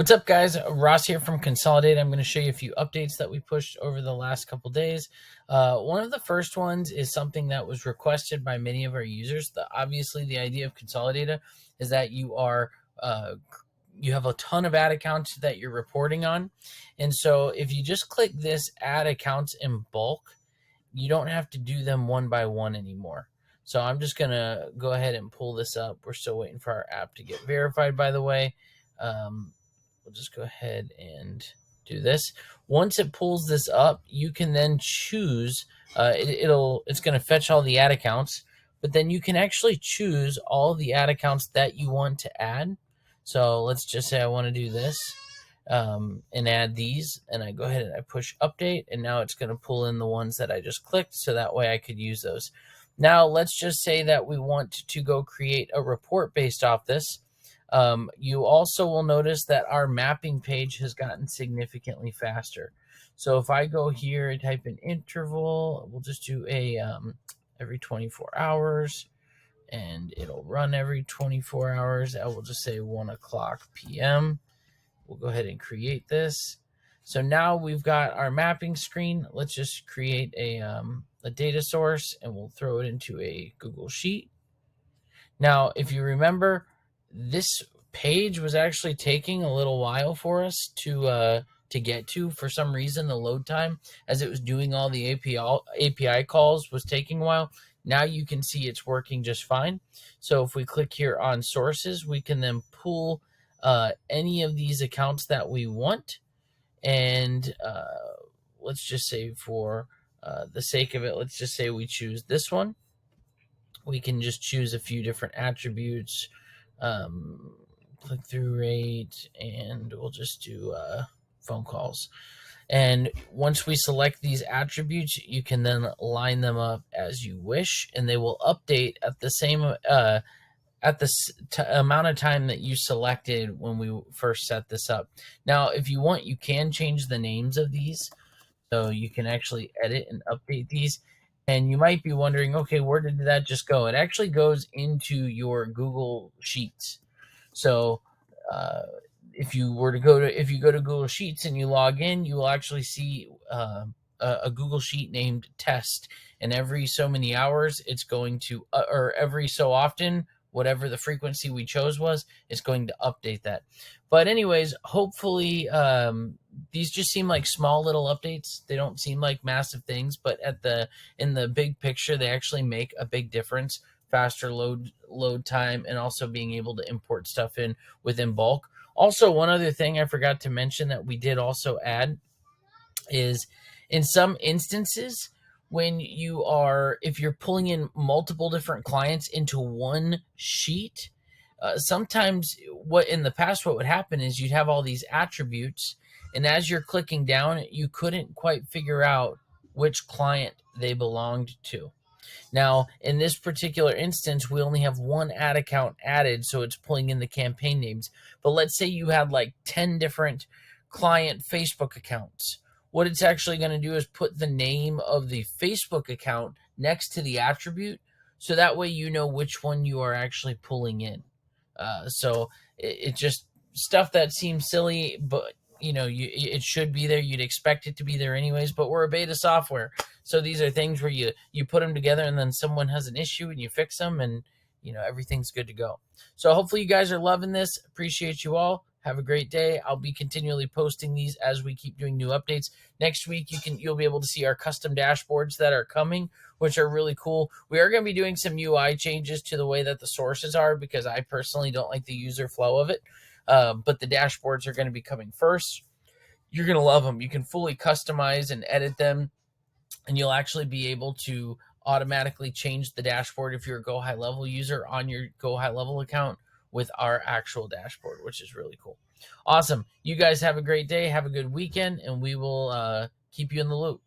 What's up, guys? Ross here from Consolidata. I'm going to show you a few updates that we pushed over the last couple days. One of the first ones is something that was requested by many of our users. Obviously, the idea of Consolidata is that you have a ton of ad accounts that you're reporting on. And so if you just click this add accounts in bulk, you don't have to do them one by one anymore. So I'm just going to go ahead and pull this up. We're still waiting for our app to get verified, by the way. We'll just go ahead and do this. Once it pulls this up, you can then choose. It's going to fetch all the ad accounts, but then you can actually choose all the ad accounts that you want to add. So let's just say I want to do this and add these, and I go ahead and I push update, and now it's going to pull in the ones that I just clicked, so that way I could use those. Now let's just say that we want to go create a report based off this. You also will notice that our mapping page has gotten significantly faster. So if I go here and type in interval, we'll just do a every 24 hours, and it'll run every 24 hours. I will just say 1 o'clock p.m. We'll go ahead and create this. So now we've got our mapping screen. Let's just create a data source, and we'll throw it into a Google Sheet. Now, if you remember, this page was actually taking a little while for us to get to. For some reason, the load time, as it was doing all the API calls, was taking a while. Now you can see it's working just fine. So if we click here on sources, we can then pull any of these accounts that we want. And let's just say for the sake of it, let's just say we choose this one. We can just choose a few different attributes, click-through rate, and we'll just do phone calls. And once we select these attributes, you can then line them up as you wish, and they will update at the same amount of time that you selected when we first set this up. Now, if you want, you can change the names of these, so you can actually edit and update these. And you might be wondering, okay, where did that just go? It actually goes into your Google Sheets. So if you go to Google Sheets and you log in, you will actually see a Google Sheet named test. And every so many hours, it's going to, or every so often, whatever the frequency we chose was, it's going to update that. But anyways, hopefully these just seem like small little updates. They don't seem like massive things, but in the big picture, they actually make a big difference. Faster load time, and also being able to import stuff in within bulk. Also, one other thing I forgot to mention that we did also add is, in some instances, if you're pulling in multiple different clients into one sheet, sometimes what would happen is you'd have all these attributes, and as you're clicking down, you couldn't quite figure out which client they belonged to. Now, in this particular instance, we only have one ad account added, so it's pulling in the campaign names. But let's say you had like 10 different client Facebook accounts. What it's actually going to do is put the name of the Facebook account next to the attribute, so that way you know which one you are actually pulling in. So it just stuff that seems silly, but it should be there. You'd expect it to be there anyways, but we're a beta software. So these are things where you put them together, and then someone has an issue and you fix them, and everything's good to go. So hopefully you guys are loving this. Appreciate you all. Have a great day. I'll be continually posting these as we keep doing new updates. Next week, you'll be able to see our custom dashboards that are coming, which are really cool. We are going to be doing some UI changes to the way that the sources are, because I personally don't like the user flow of it. But the dashboards are going to be coming first. You're going to love them. You can fully customize and edit them, and you'll actually be able to automatically change the dashboard if you're a Go High Level user on your Go High Level account with our actual dashboard, which is really cool. Awesome. You guys have a great day. Have a good weekend, and we will keep you in the loop.